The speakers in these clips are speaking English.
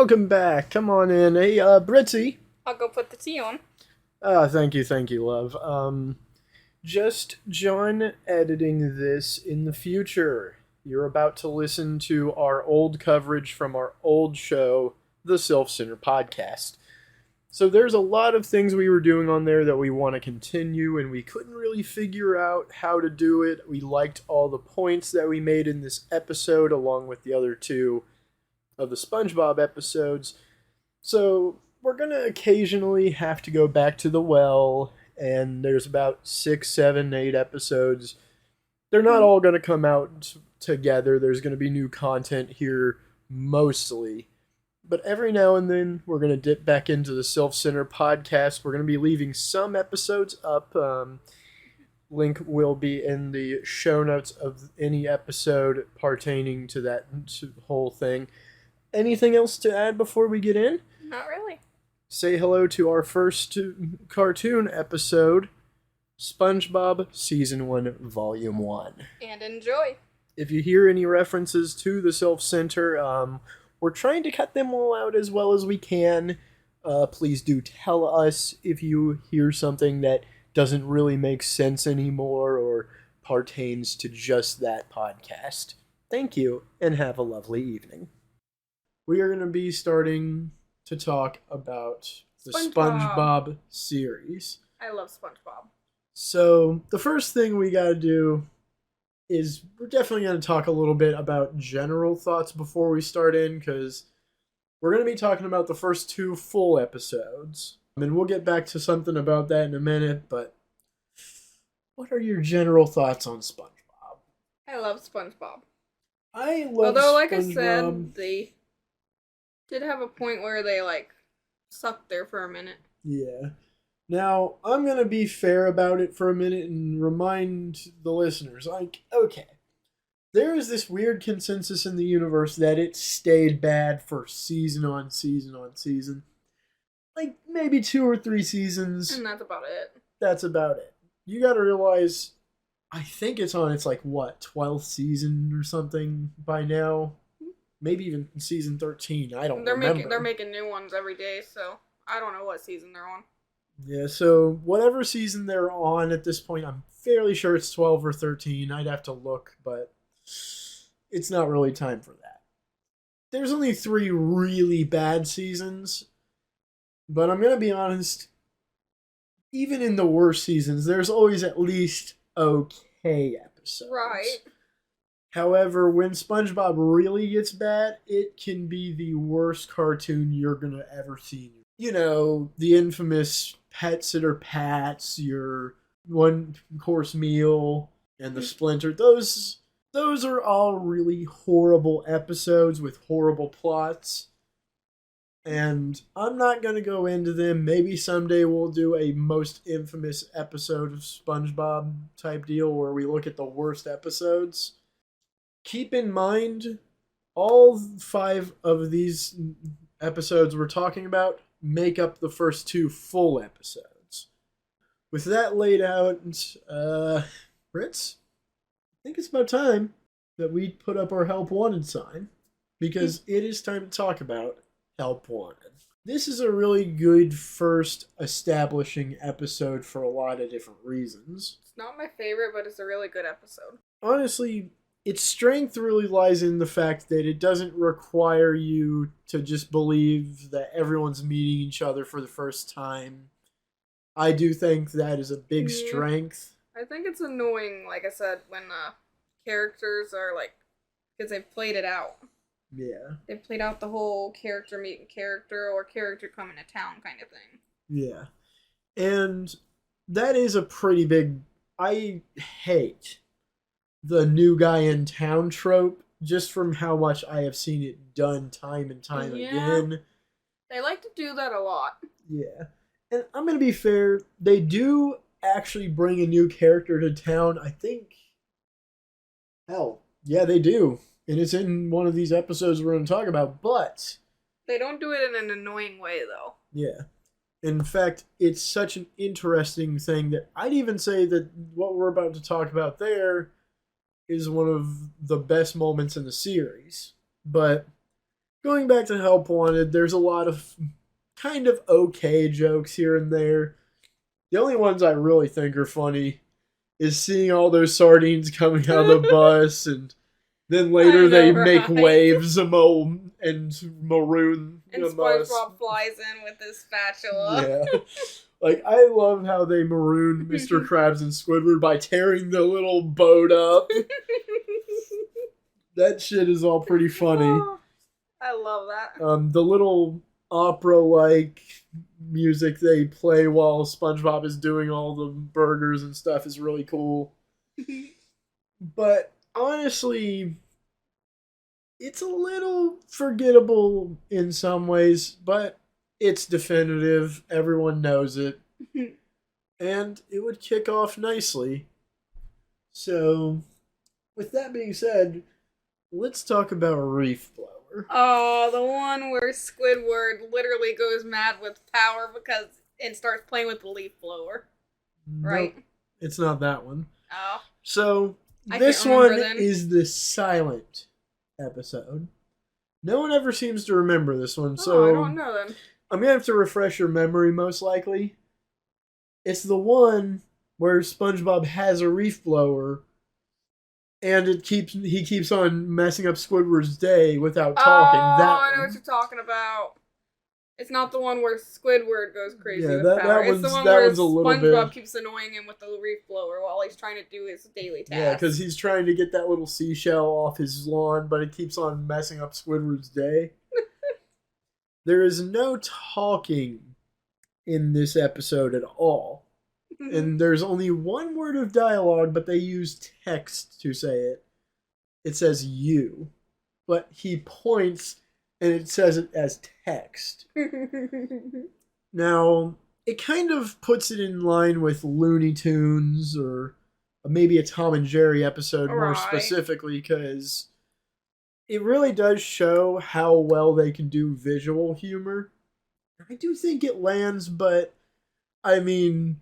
Welcome back. Come on in. Hey, Britzy. I'll go put the tea on. Thank you, love. Just John editing this in the future. You're about to listen to our old coverage from our old show, the Self Center Podcast. So there's a lot of things we were doing on there that we want to continue, and we couldn't really figure out how to do it. We liked all the points that we made in this episode, along with the other two of the Spongebob episodes. So we're going to occasionally have to go back to the well, and there's about 6, 7, 8 episodes. They're not all going to come out together. There's going to be new content here mostly. But every now and then, we're going to dip back into the Self Center Podcast. We're going to be leaving some episodes up. Link will be in the show notes of any episode pertaining to that whole thing. Anything else to add before we get in? Not really. Say hello to our first cartoon episode, SpongeBob Season 1, Volume 1. And enjoy. If you hear any references to the Self Center, we're trying to cut them all out as well as we can. Please do tell us if you hear something that doesn't really make sense anymore or pertains to just that podcast. Thank you, and have a lovely evening. We are going to be starting to talk about the SpongeBob series. I love SpongeBob. So, the first thing we got to do is we're definitely going to talk a little bit about general thoughts before we start in, because we're going to be talking about the first 2 full episodes. And we'll get back to something about that in a minute, but what are your general thoughts on SpongeBob? I love SpongeBob. I love Although, like SpongeBob. I said, they did have a point where they, sucked there for a minute. Yeah. Now, I'm going to be fair about it for a minute and remind the listeners, okay, there is this weird consensus in the universe that it stayed bad for season on season on season. Maybe 2 or 3 seasons. And that's about it. That's about it. You got to realize, I think it's on its 12th season or something by now. Maybe even season 13. I don't remember. They're making new ones every day, so I don't know what season they're on. Yeah, so whatever season they're on at this point, I'm fairly sure it's 12 or 13. I'd have to look, but it's not really time for that. There's only 3 really bad seasons, but I'm going to be honest, even in the worst seasons, there's always at least okay episodes. Right. However, when SpongeBob really gets bad, it can be the worst cartoon you're going to ever see. You know, the infamous Pet Sitter Pats, your one-course meal, and the Splinter. Those are all really horrible episodes with horrible plots. And I'm not going to go into them. Maybe someday we'll do a most infamous episode of SpongeBob type deal where we look at the worst episodes. Keep in mind, all 5 of these episodes we're talking about make up the first 2 full episodes. With that laid out, Fritz, I think it's about time that we put up our Help Wanted sign, because it is time to talk about Help Wanted. This is a really good first establishing episode for a lot of different reasons. It's not my favorite, but it's a really good episode. Honestly, its strength really lies in the fact that it doesn't require you to just believe that everyone's meeting each other for the first time. I do think that is a big strength. I think it's annoying, like I said, when characters are because they've played it out. Yeah. They've played out the whole character meeting character or character coming to town kind of thing. Yeah. And that is a pretty big... I hate the new guy in town trope, just from how much I have seen it done time and time again. They like to do that a lot. Yeah. And I'm going to be fair, they do actually bring a new character to town, I think. Hell, yeah, they do. And it's in one of these episodes we're going to talk about, but... They don't do it in an annoying way, though. Yeah. In fact, it's such an interesting thing that I'd even say that what we're about to talk about there is one of the best moments in the series. But going back to Help Wanted, there's a lot of kind of okay jokes here and there. The only ones I really think are funny is seeing all those sardines coming out of the bus, and then later I know, they make right? waves and maroon And the bus. SpongeBob flies in with his spatula. Yeah. Like, I love how they maroon Mr. Krabs and Squidward by tearing the little boat up. That shit is all pretty funny. Oh, I love that. The little opera-like music they play while SpongeBob is doing all the burgers and stuff is really cool. But honestly, it's a little forgettable in some ways, but it's definitive. Everyone knows it. And it would kick off nicely. So, with that being said, let's talk about Reef Blower. Oh, the one where Squidward literally goes mad with power and starts playing with the leaf blower. Right? Nope, it's not that one. Oh. So, I this can't remember one then. is the silent episode. No one ever seems to remember this one, so I don't know then. I'm going to have to refresh your memory most likely. It's the one where SpongeBob has a reef blower and he keeps on messing up Squidward's day without talking. Oh, that I know one. what you're talking about. It's not the one where Squidward goes crazy with that power. It's the one's- one that where one's a little SpongeBob bit- keeps annoying him with the reef blower while he's trying to do his daily tasks. Yeah, because he's trying to get that little seashell off his lawn, but it keeps on messing up Squidward's day. There is no talking in this episode at all. And there's only one word of dialogue, but they use text to say it. It says you. But he points and it says it as text. Now, it kind of puts it in line with Looney Tunes or maybe a Tom and Jerry episode more Right. specifically, because it really does show how well they can do visual humor. I do think it lands, but I mean,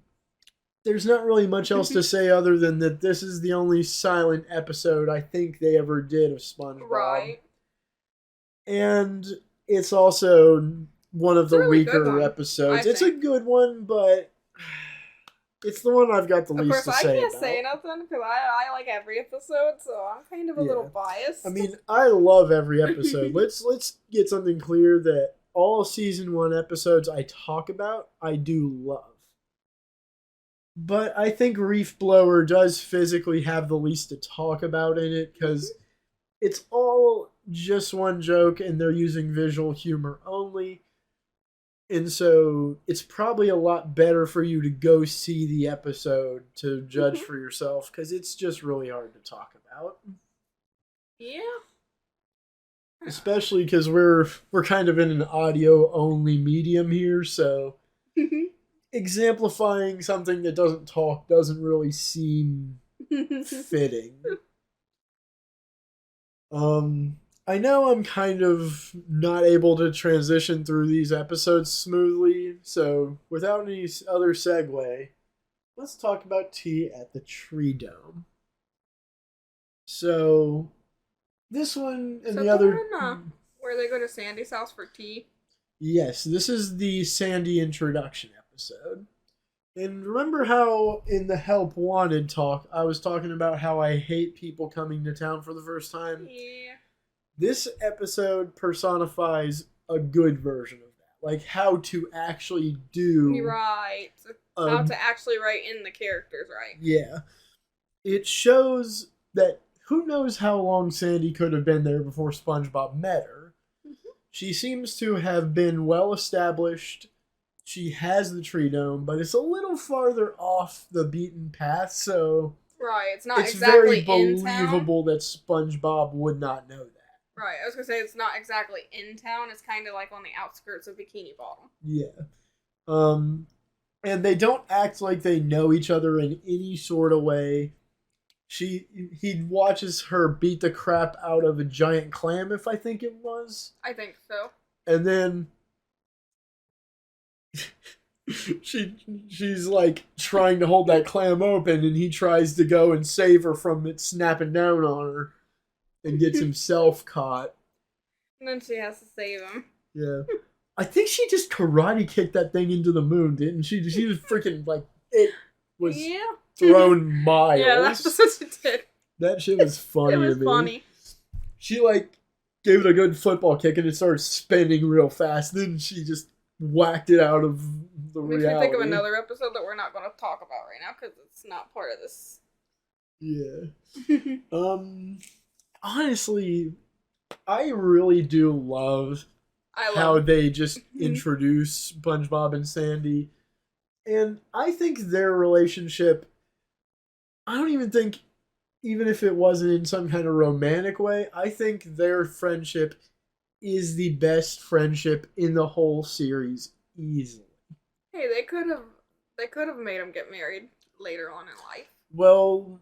there's not really much else to say other than that this is the only silent episode I think they ever did of SpongeBob. Right. And it's also one of It's a the really good weaker one, episodes. I It's a think. good one, but it's the one I've got the Of least course, to I say can't about. say nothing because I like every episode, so I'm kind of a little biased. I mean, I love every episode. let's get something clear that all season 1 episodes I talk about, I do love. But I think Reef Blower does physically have the least to talk about in it because it's all just one joke and they're using visual humor only. And so it's probably a lot better for you to go see the episode to judge for yourself because it's just really hard to talk about. Yeah. Especially because we're kind of in an audio only medium here, so exemplifying something that doesn't talk doesn't really seem fitting. I know I'm kind of not able to transition through these episodes smoothly, so without any other segue, let's talk about tea at the Tree Dome. So, this one and So the other... one, where they go to Sandy's house for tea. Yes, this is the Sandy introduction episode. And remember how in the Help Wanted talk, I was talking about how I hate people coming to town for the first time? Yeah. This episode personifies a good version of that. Like how to actually do... You're right. How to actually write in the characters, right? Yeah. It shows that who knows how long Sandy could have been there before SpongeBob met her. She seems to have been well established. She has the tree dome, but it's a little farther off the beaten path, so Right, it's not it's exactly very in town. believable that SpongeBob would not know that. Right, I was gonna say it's not exactly in town. It's kind of like on the outskirts of Bikini Bottom. Yeah. And they don't act like they know each other in any sort of way. He watches her beat the crap out of a giant clam, if I think it was. I think so. And then she's like trying to hold that clam open, and he tries to go and save her from it snapping down on her and gets himself caught. And then she has to save him. Yeah. I think she just karate kicked that thing into the moon, didn't she? She was freaking, like, it was thrown miles. Yeah, that's what she did. That shit was funny to me. It was funny. She, like, gave it a good football kick and it started spinning real fast. Then she just whacked it out of the reality. Makes me think of another episode that we're not going to talk about right now because it's not part of this. Yeah. Honestly, I really do love how they just introduce SpongeBob and Sandy. And I think their relationship, I don't even think, even if it wasn't in some kind of romantic way, I think their friendship is the best friendship in the whole series, easily. Hey, they could have made them get married later on in life. Well,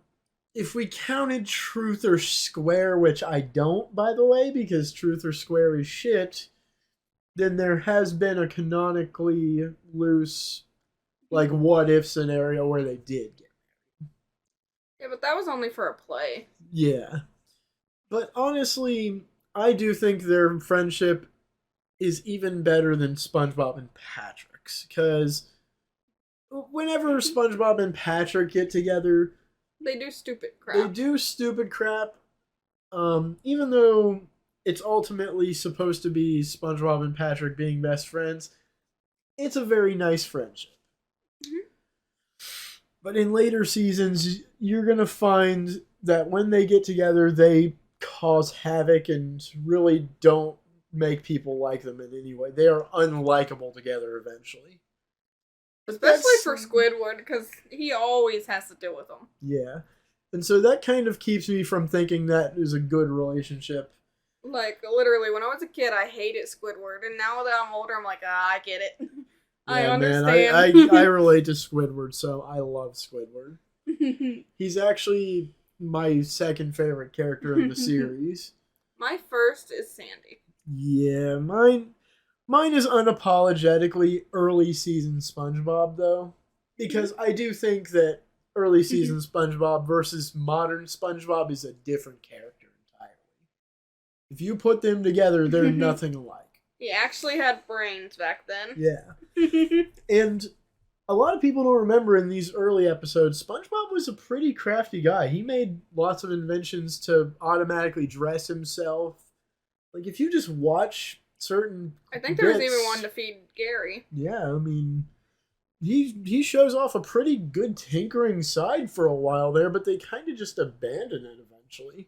if we counted Truth or Square, which I don't, by the way, because Truth or Square is shit, then there has been a canonically loose, like, what-if scenario where they did get married. Yeah, but that was only for a play. Yeah. But honestly, I do think their friendship is even better than SpongeBob and Patrick's, because whenever SpongeBob and Patrick get together, they do stupid crap. Even though it's ultimately supposed to be SpongeBob and Patrick being best friends, it's a very nice friendship. Mm-hmm. But in later seasons, you're going to find that when they get together, they cause havoc and really don't make people like them in any way. They are unlikable together eventually. Especially for Squidward, because he always has to deal with them. Yeah. And so that kind of keeps me from thinking that is a good relationship. Like, literally, when I was a kid, I hated Squidward. And now that I'm older, I'm like, I get it. Yeah, I understand. Man, I relate to Squidward, so I love Squidward. He's actually my second favorite character in the series. My first is Sandy. Yeah, mine is unapologetically early season SpongeBob, though. Because I do think that early season SpongeBob versus modern SpongeBob is a different character entirely. If you put them together, they're nothing alike. He actually had brains back then. Yeah. And a lot of people don't remember in these early episodes, SpongeBob was a pretty crafty guy. He made lots of inventions to automatically dress himself. Like, if you just watch certain I think there was even one to feed Gary. Yeah, I mean, he shows off a pretty good tinkering side for a while there, but they kind of just abandon it eventually.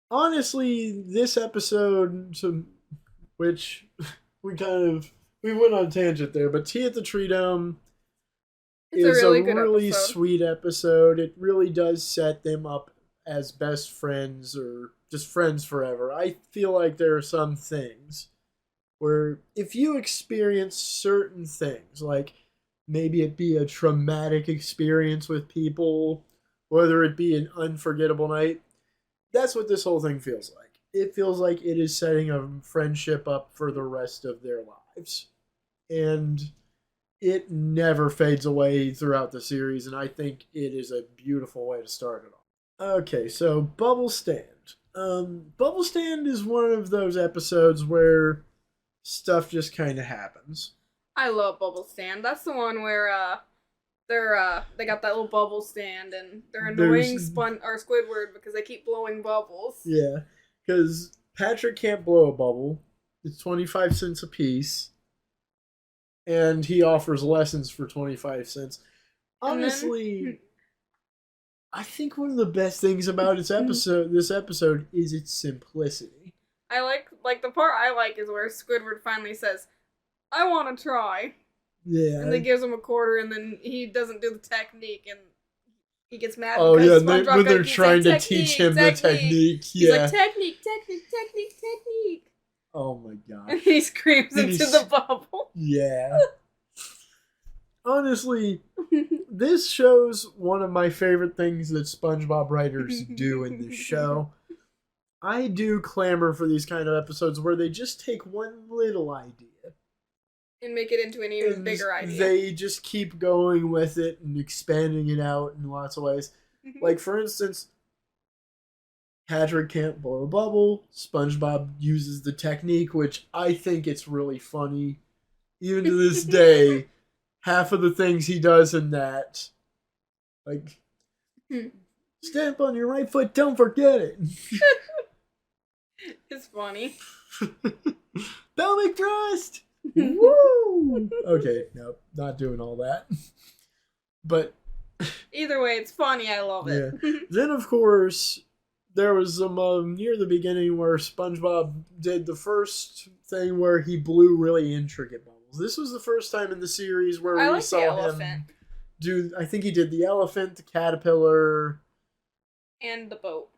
Honestly, this episode, which we went on a tangent there, but Tea at the Tree Dome is a really sweet episode. It really does set them up as best friends or just friends forever. I feel like there are some things where if you experience certain things, like maybe it be a traumatic experience with people, whether it be an unforgettable night, that's what this whole thing feels like. It feels like it is setting a friendship up for the rest of their lives. And it never fades away throughout the series, and I think it is a beautiful way to start it off. Okay, so Bubble Stand. Bubble Stand is one of those episodes where stuff just kind of happens. I love Bubble Stand. That's the one where they got that little bubble stand and they're annoying Squidward because they keep blowing bubbles. Yeah, because Patrick can't blow a bubble. It's 25 cents a piece. And he offers lessons for 25 cents. Honestly, I think one of the best things about this episode is its simplicity. I like the part I like is where Squidward finally says, "I want to try." Yeah. And they gives him a quarter, and then he doesn't do the technique, and he gets mad. Oh yeah, when they're trying to teach him the technique. Yeah. He's like, technique. Oh my god. And he screams into the bubble. Yeah. Honestly, this shows one of my favorite things that SpongeBob writers do in this show. I do clamor for these kind of episodes where they just take one little idea and make it into an even bigger idea. They just keep going with it and expanding it out in lots of ways. Like, for instance, Patrick can't blow a bubble. SpongeBob uses the technique, which I think it's really funny. Even to this day, half of the things he does in that, like, stamp on your right foot, don't forget it. It's funny. Pelvic thrust! Woo! Okay, nope, not doing all that. But either way, it's funny. I love it. Yeah. Then, of course, there was some near the beginning where SpongeBob did the first thing where he blew really intricate bubbles. This was the first time in the series where we saw him do. I think he did the elephant, the caterpillar, and the boat.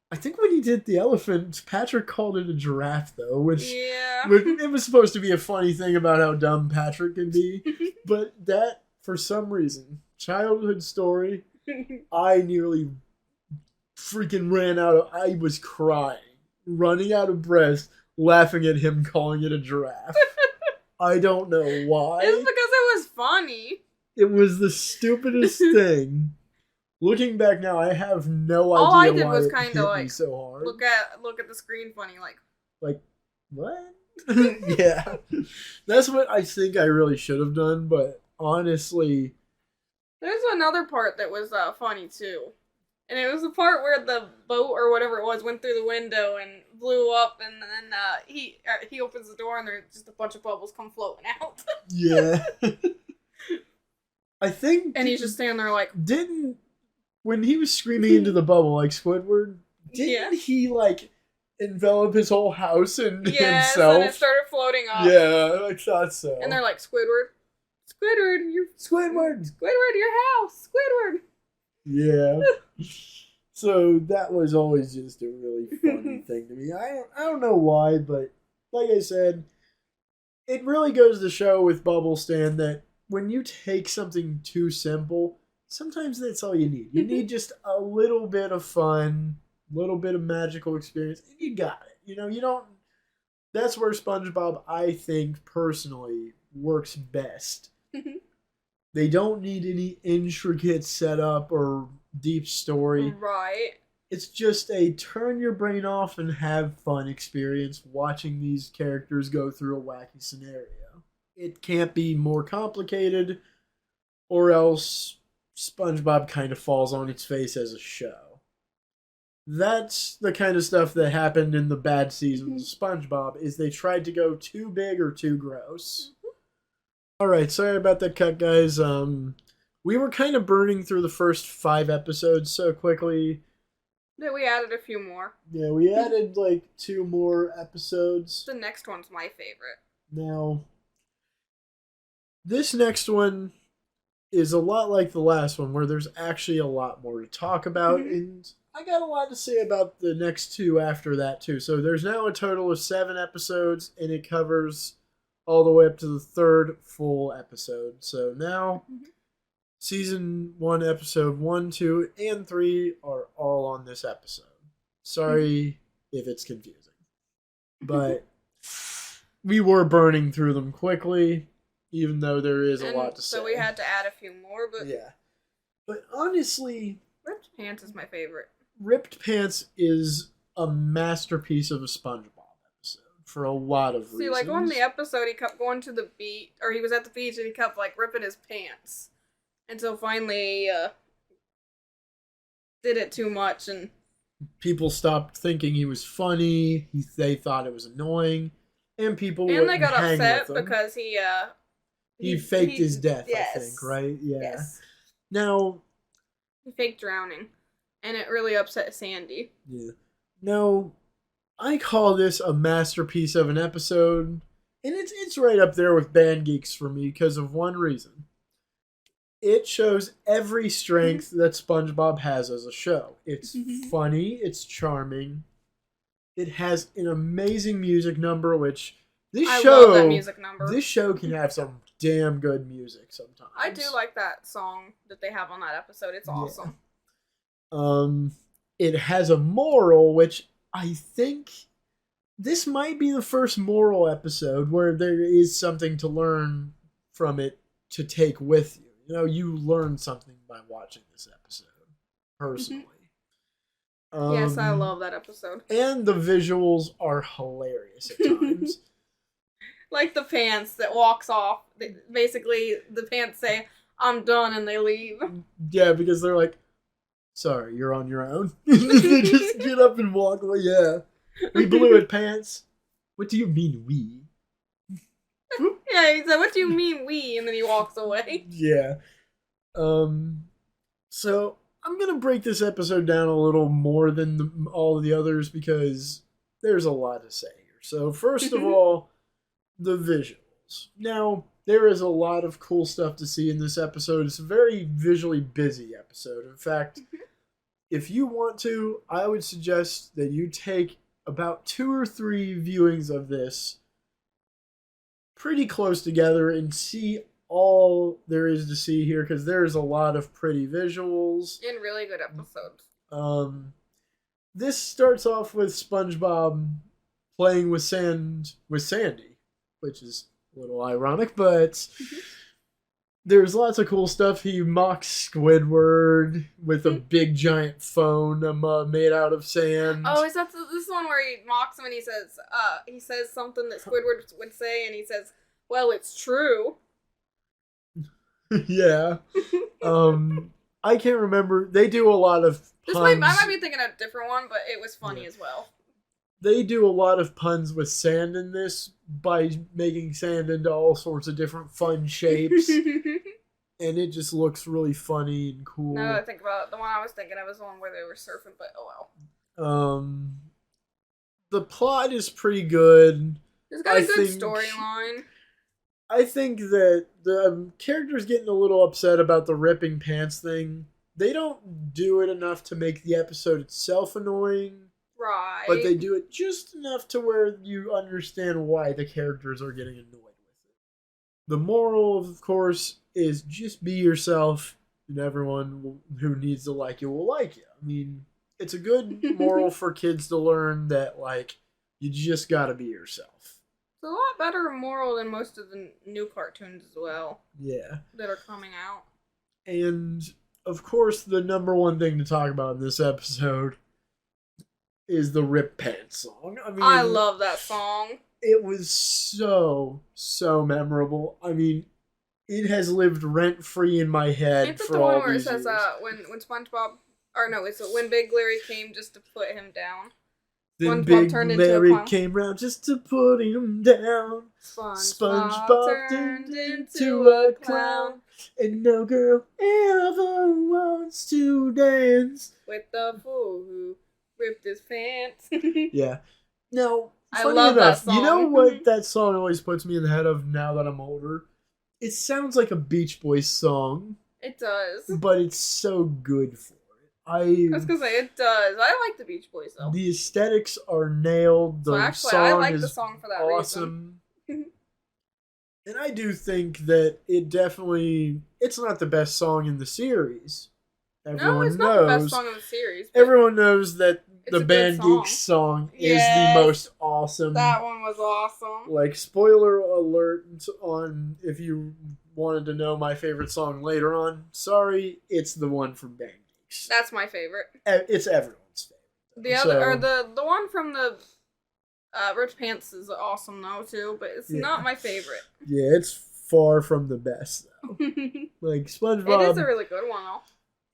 I think when he did the elephant, Patrick called it a giraffe, though, which yeah, it was supposed to be a funny thing about how dumb Patrick can be. But that, for some reason, childhood story, I nearly freaking ran out of... I was crying, running out of breath, laughing at him calling it a giraffe. I don't know why. It's because it was funny. It was the stupidest thing. Looking back now, I have no idea. All I did why was it kind hit of me like so hard. look at the screen funny, like what? Yeah, that's what I think I really should have done. But honestly, there's another part that was funny too, and it was the part where the boat or whatever it was went through the window and blew up, and then he opens the door and there's just a bunch of bubbles come floating out. Yeah, I think, and he's just standing there like, when he was screaming into the bubble like Squidward, didn't he like envelop his whole house in himself? And it started floating up. Yeah, I thought so. And they're like, Squidward, Squidward, your house, Squidward. Yeah. So that was always just a really funny thing to me. I don't know why, but like I said, it really goes to show with Bubble Stand that when you take something too simple, sometimes that's all you need. You need just a little bit of fun, a little bit of magical experience, and you got it. You don't... That's where SpongeBob, I think, personally, works best. They don't need any intricate setup or deep story. Right. It's just a turn your brain off and have fun experience watching these characters go through a wacky scenario. It can't be more complicated, or else SpongeBob kind of falls on its face as a show. That's the kind of stuff that happened in the bad seasons of SpongeBob, is they tried to go too big or too gross. Alright, sorry about that cut, guys. We were kind of burning through the first 5 episodes so quickly. That we added a few more. Yeah, we added like 2 more episodes. The next one's my favorite. Now, this next one is a lot like the last one, where there's actually a lot more to talk about, and I got a lot to say about the next 2 after that too. So there's now a total of 7 episodes, and it covers all the way up to the 3rd full episode. So now, season 1, episode 1, 2, and 3 are all on this episode. Sorry if it's confusing, but we were burning through them quickly, even though there is a lot to say. So we had to add a few more, but... Yeah. But honestly... Ripped Pants is my favorite. Ripped Pants is a masterpiece of a SpongeBob episode, for a lot of reasons. See, like, on the episode, he kept going to the beach, or he was at the beach, and he kept, like, ripping his pants. And so finally, did it too much, and... People stopped thinking he was funny, they thought it was annoying, and people and they got hang upset with him. because he faked his death, yes. I think, right? Yeah. Yes. Now... He faked drowning, and it really upset Sandy. Yeah. Now, I call this a masterpiece of an episode, and it's right up there with Band Geeks for me because of one reason. It shows every strength that SpongeBob has as a show. It's funny, it's charming, it has an amazing music number, which I love that music number. This show can have some damn good music sometimes. I do like that song that they have on that episode. It's awesome. Yeah. It has a moral, which I think this might be the first moral episode where there is something to learn from it to take with you. You learn something by watching this episode, personally. Yes, I love that episode. And the visuals are hilarious at times. Like the pants that walks off. Basically, the pants say, "I'm done," and they leave. Yeah, because they're like, sorry, you're on your own. They just get up and walk away. Yeah. We blew it, pants. What do you mean, we? Yeah, he said, "What do you mean, we?" And then he walks away. Yeah. So I'm gonna break this episode down a little more than all of the others because there's a lot to say here. So first of all, the visuals. Now there is a lot of cool stuff to see in this episode. It's a very visually busy episode. In fact, if you want to, I would suggest that you take about 2 or 3 viewings of this pretty close together and see all there is to see here because there's a lot of pretty visuals And really good episodes. This starts off with SpongeBob playing with Sandy, which is a little ironic, but there's lots of cool stuff. He mocks Squidward with a big giant phone made out of sand. Oh, is that this one where he mocks him and he says something that Squidward would say, and he says, "Well, it's true." Yeah. I can't remember. They do a lot of puns. I might be thinking of a different one, but it was funny as well. They do a lot of puns with sand in this by making sand into all sorts of different fun shapes. And it just looks really funny and cool. Now that I think about it, the one I was thinking of was the one where they were surfing, but oh well. The plot is pretty good. It's got a good storyline. I think that the characters getting a little upset about the ripping pants thing. They don't do it enough to make the episode itself annoying. Right. But they do it just enough to where you understand why the characters are getting annoyed with it. The moral, of course, is just be yourself, and everyone who needs to like you will like you. I mean, it's a good moral for kids to learn that, like, you just gotta be yourself. It's a lot better moral than most of the new cartoons as well. Yeah. That are coming out. And, of course, the number one thing to talk about in this episode is the Rip Pants song. I mean, I love that song. It was so memorable. I mean, it has lived rent-free in my head It's for the all one where these it says, years. when SpongeBob, or no, it's when Big Larry came just to put him down. Then SpongeBob Big turned into a Larry clown. came round just to put him down. SpongeBob turned into a clown. And no girl ever wants to dance with the fool who ripped his pants. Yeah. Now, I funny love enough, that song. You know what that song always puts me in the head of now that I'm older? It sounds like a Beach Boys song. It does. But it's so good for it. I was gonna say, it does. I like the Beach Boys, though. The aesthetics are nailed. The I song like is the song for that awesome. reason. And I do think that it definitely... It's not the best song in the series. Everyone it's knows. not the best song in the series. Everyone knows that the a good Band song. Geeks song is Yes. the most awesome. That one was awesome. Like, spoiler alert on if you wanted to know my favorite song later on. Sorry, it's the one from Band Geeks. That's my favorite. It's everyone's favorite. The other, or the one from the Rich Pants is awesome though too, but it's not my favorite. Yeah, it's far from the best though. Like SpongeBob, it is a really good one though.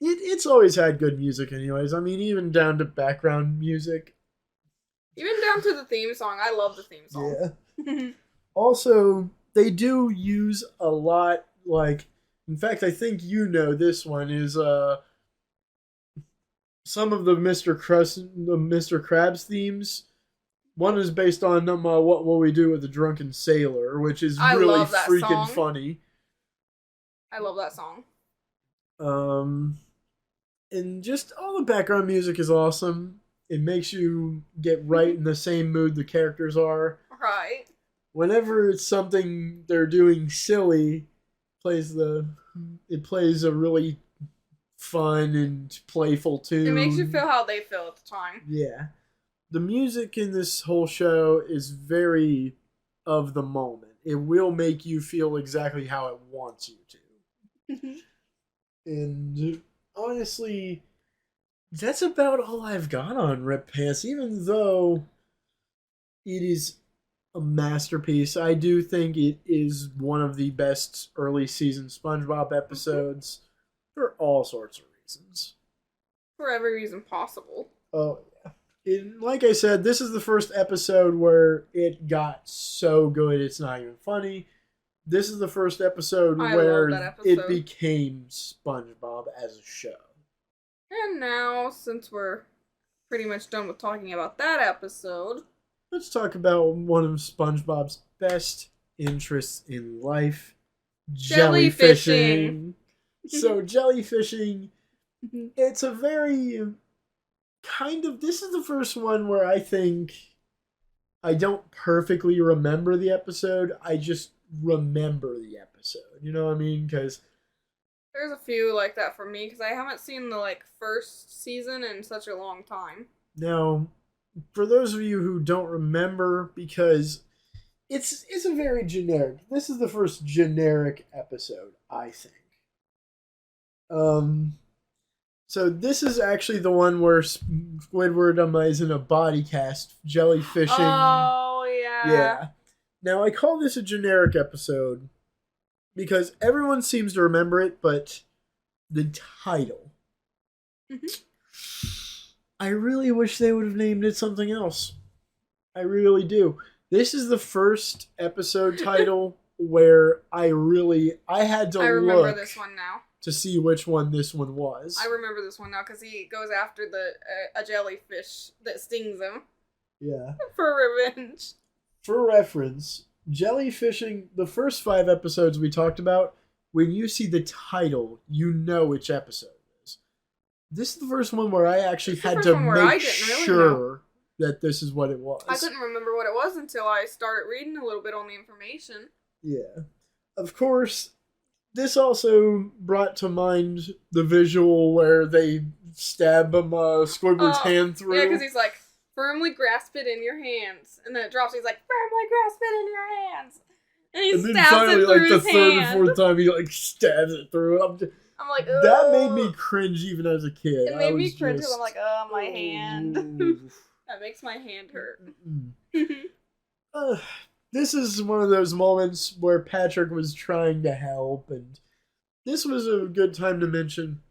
It's always had good music, anyways. I mean, even down to background music. Even down to the theme song, I love the theme song. Yeah. Also, they do use a lot. Like, in fact, I think you know this one is some of the Mr. Krabs themes. One is based on What Will We Do with the Drunken Sailor, which is really freaking funny. I love that song. And just all the background music is awesome. It makes you get right in the same mood the characters are. Right. Whenever it's something they're doing silly, it plays a really fun and playful tune. It makes you feel how they feel at the time. Yeah. The music in this whole show is very of the moment. It will make you feel exactly how it wants you to. And honestly, that's about all I've got on Rip Pants, even though it is a masterpiece. I do think it is one of the best early season SpongeBob episodes for all sorts of reasons. For every reason possible. Oh, like I said, this is the first episode where it got so good it's not even funny. This is the first episode I where love that it episode. became SpongeBob as a show. And now, since we're pretty much done with talking about that episode, Let's talk about one of SpongeBob's best interests in life, jellyfishing. So jellyfishing, it's a very this is the first one where I think I don't perfectly remember the episode. I just remember the episode. You know what I mean? Because there's a few like that for me because I haven't seen the first season in such a long time. now, for those of you who don't remember, because it's a very generic. This is the first generic episode, I think. So this is actually the one where Squidward is in a body cast, jellyfishing. Oh, yeah. Yeah. Now, I call this a generic episode because everyone seems to remember it, but the title. I really wish they would have named it something else. I really do. This is the first episode title where I had to remember look this one now. to see which one this one was. I remember this one now because he goes after a jellyfish that stings him. Yeah. For revenge. For reference, jellyfishing, the first 5 episodes we talked about, when you see the title, you know which episode it is. This is the first one where I actually had to make sure that this is what it was. I couldn't remember what it was until I started reading a little bit on the information. Yeah. Of course, this also brought to mind the visual where they stab Squidward's hand through. Yeah, because he's like, firmly grasp it in your hands. And then it drops, he's like, firmly grasp it in your hands. And he stabs finally, it through the his third hand. or fourth time, he stabs it through. I'm like, ugh. That made me cringe even as a kid. It made me cringe because I'm like, oh, my hand. That makes my hand hurt. This is one of those moments where Patrick was trying to help, and this was a good time to mention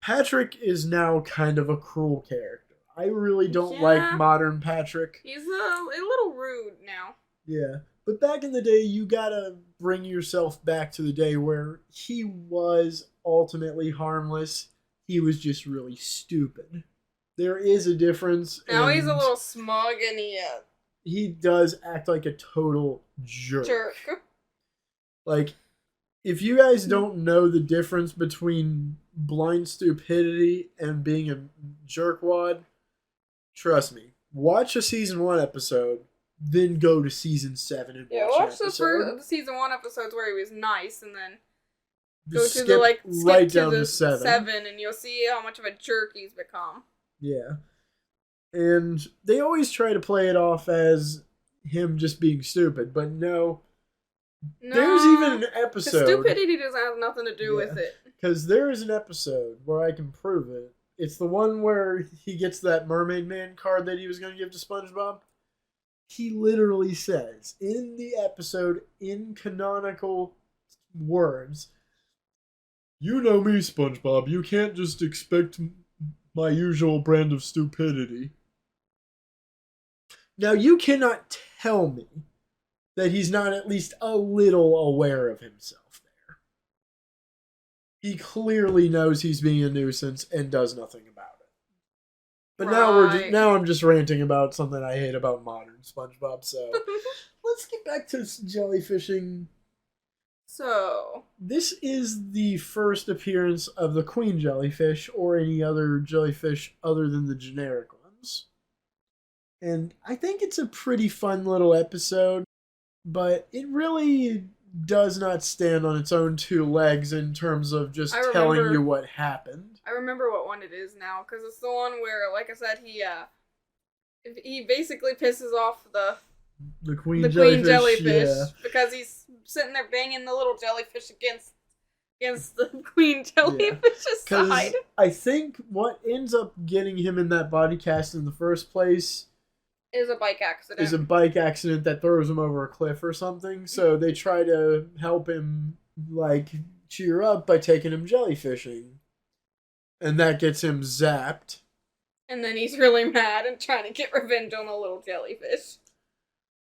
Patrick is now kind of a cruel character. I really don't like modern Patrick. He's a little rude now. Yeah, but back in the day, you gotta bring yourself back to the day where he was ultimately harmless. He was just really stupid. There is a difference. Now he's a little smug and he does act like a total jerk. Like, if you guys don't know the difference between blind stupidity and being a jerkwad, trust me. Watch a season 1 episode, then go to season 7 and watch the first season 1 episodes where he was nice, and then go to skip the right down to 7, and you'll see how much of a jerk he's become. Yeah. And they always try to play it off as him just being stupid, but no. There's even an episode. Stupidity doesn't have nothing to do with it. Because there is an episode where I can prove it. It's the one where he gets that Mermaid Man card that he was going to give to SpongeBob. He literally says in the episode, in canonical words, "You know me, SpongeBob. You can't just expect my usual brand of stupidity." Now, you cannot tell me that he's not at least a little aware of himself there. He clearly knows he's being a nuisance and does nothing about it. But now I'm just ranting about something I hate about modern SpongeBob, so let's get back to jellyfishing. So, this is the first appearance of the queen jellyfish or any other jellyfish other than the generic ones. And I think it's a pretty fun little episode, but it really does not stand on its own 2 legs in terms of just telling you what happened. I remember what one it is now, because it's the one where, like I said, he basically pisses off the queen jellyfish, yeah. because he's sitting there banging the little jellyfish against against the queen jellyfish's side. I think what ends up getting him in that body cast in the first place Is a bike accident. is a bike accident that throws him over a cliff or something. So they try to help him, like, cheer up by taking him jellyfishing. And that gets him zapped. And then he's really mad and trying to get revenge on the little jellyfish.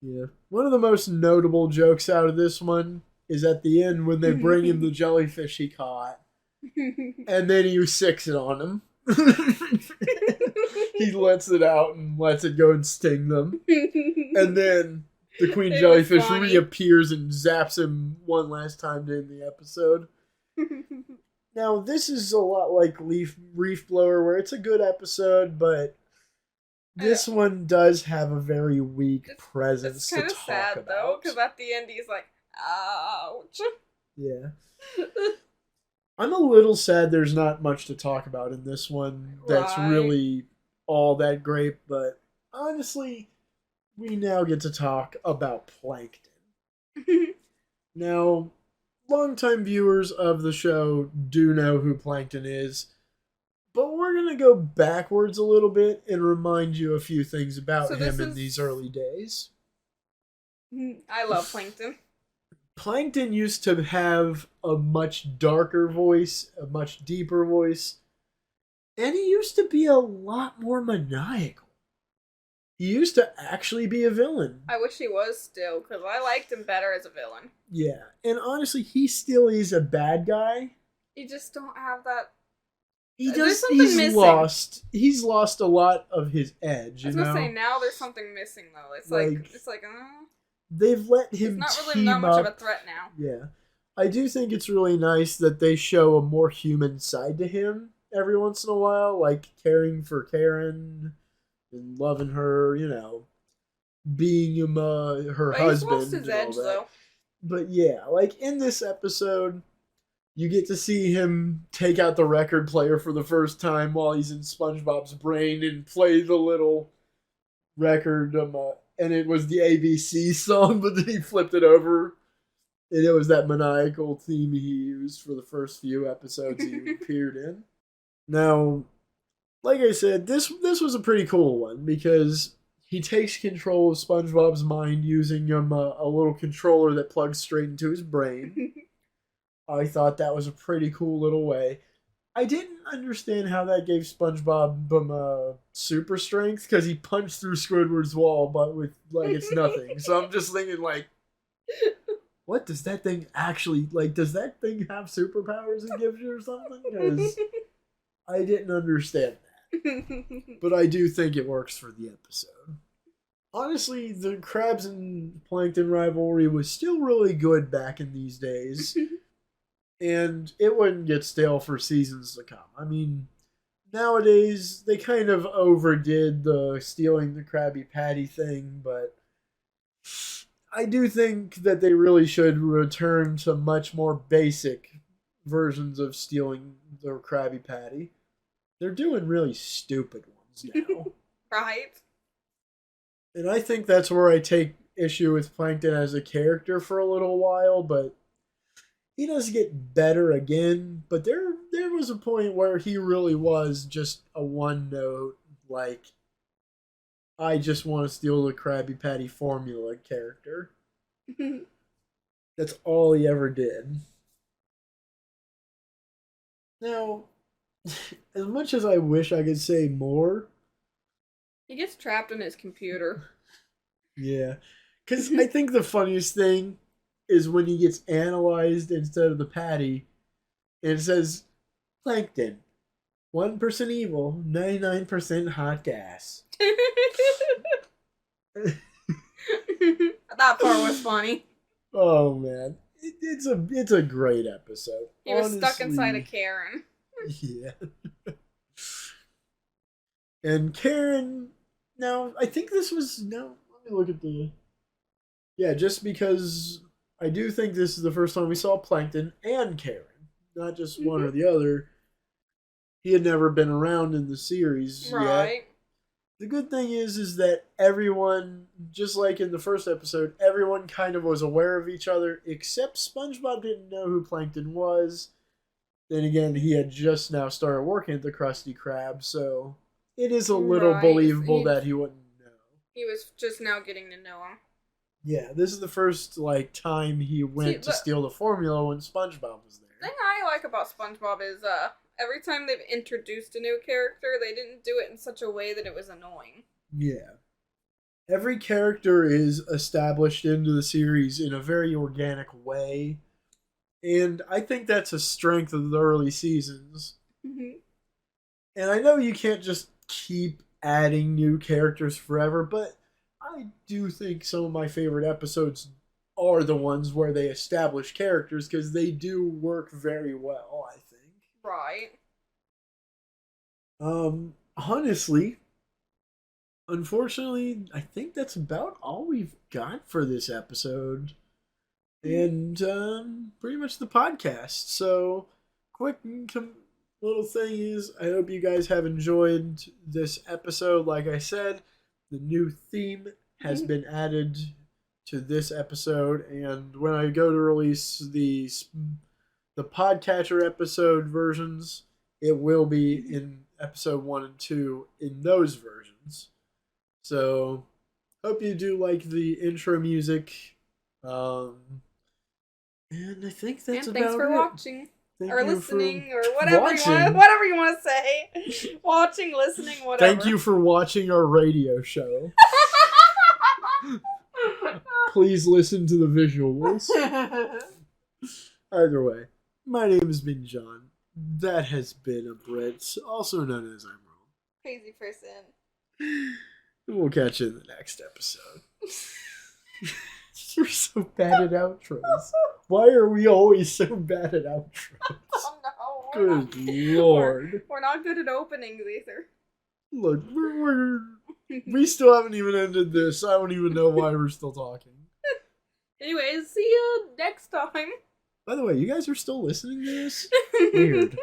Yeah. One of the most notable jokes out of this one is at the end when they bring him the jellyfish he caught. And then he sicks it on him. He lets it out and lets it go and sting them. And then the queen jellyfish reappears and zaps him one last time to end the episode. Now, this is a lot like Reef Blower, where it's a good episode, but this one does have a very weak presence to talk about. It's kind of sad, though, because at the end he's like, ouch. Yeah. I'm a little sad there's not much to talk about in this one that's really all that great, but honestly, we now get to talk about Plankton. Now, longtime viewers of the show do know who Plankton is, but we're going to go backwards a little bit and remind you a few things about him in these early days. I love Plankton. Plankton used to have a much darker voice, a much deeper voice, and he used to be a lot more maniacal. He used to actually be a villain. I wish he was still, because I liked him better as a villain. Yeah, and honestly, he still is a bad guy. You just don't have that. He's lost. He's lost a lot of his edge. I was gonna say now there's something missing though. It's like they've let him. It's not really that much of a threat now. Yeah, I do think it's really nice that they show a more human side to him every once in a while, like caring for Karen and loving her. You know, being her husband. He's lost his edge though. But yeah, like in this episode, you get to see him take out the record player for the first time while he's in SpongeBob's brain and play the little record. And it was the ABC song, but then he flipped it over. And it was that maniacal theme he used for the first few episodes he appeared in. Now, like I said, this was a pretty cool one because he takes control of SpongeBob's mind using a little controller that plugs straight into his brain. I thought that was a pretty cool little way. I didn't understand how that gave SpongeBob super strength because he punched through Squidward's wall, but with like it's nothing. So I'm just thinking like, what does that thing actually like? Does that thing have superpowers it gives you or something? Because I didn't understand that, but I do think it works for the episode. Honestly, the Krabs and Plankton rivalry was still really good back in these days. And it wouldn't get stale for seasons to come. I mean, nowadays, they kind of overdid the stealing the Krabby Patty thing, but I do think that they really should return to much more basic versions of stealing the Krabby Patty. They're doing really stupid ones now. Right. And I think that's where I take issue with Plankton as a character for a little while, but he does get better again, but there was a point where he really was just a one note, like, I just want to steal the Krabby Patty formula character. That's all he ever did. Now, as much as I wish I could say more, he gets trapped in his computer. Yeah, because I think the funniest thing is when he gets analyzed instead of the patty, and it says, Plankton, 1% evil, 99% hot gas. That part was funny. Oh man, it's a great episode. He was stuck inside a Karen. Yeah. And Karen, now I think this was let me look at the. Yeah, just because I do think this is the first time we saw Plankton and Karen, not just one or the other. He had never been around in the series yet. The good thing is that everyone, just like in the first episode, everyone kind of was aware of each other, except SpongeBob didn't know who Plankton was, Then again, he had just now started working at the Krusty Krab, so it is a little Right, believable that he wouldn't know. He was just now getting to know him. Yeah, this is the first time he went to steal the formula when SpongeBob was there. The thing I like about SpongeBob is every time they've introduced a new character, they didn't do it in such a way that it was annoying. Yeah. Every character is established into the series in a very organic way, and I think that's a strength of the early seasons. Mm-hmm. And I know you can't just keep adding new characters forever, but I do think some of my favorite episodes are the ones where they establish characters because they do work very well, I think. Right. Honestly, unfortunately, I think that's about all we've got for this episode. And pretty much the podcast. So, quick little thing is, I hope you guys have enjoyed this episode. Like I said, the new theme has been added to this episode, and when I go to release the podcatcher episode versions, it will be in episode 1 and 2 in those versions. So, hope you do like the intro music. And I think that's about it. Thanks for watching. Thank or you listening, for or whatever watching. you want to say. Watching, listening, whatever. Thank you for watching our radio show. Please listen to the visuals. Either way, my name has been John. That has been a Brit, also known as I'm Wrong. Crazy person. We'll catch you in the next episode. You're so bad at outros. Why are we always so bad at outros? Oh no. Good lord. We're not good at openings either. Look, we still haven't even ended this. I don't even know why we're still talking. Anyways, see you next time. By the way, you guys are still listening to this? Weird.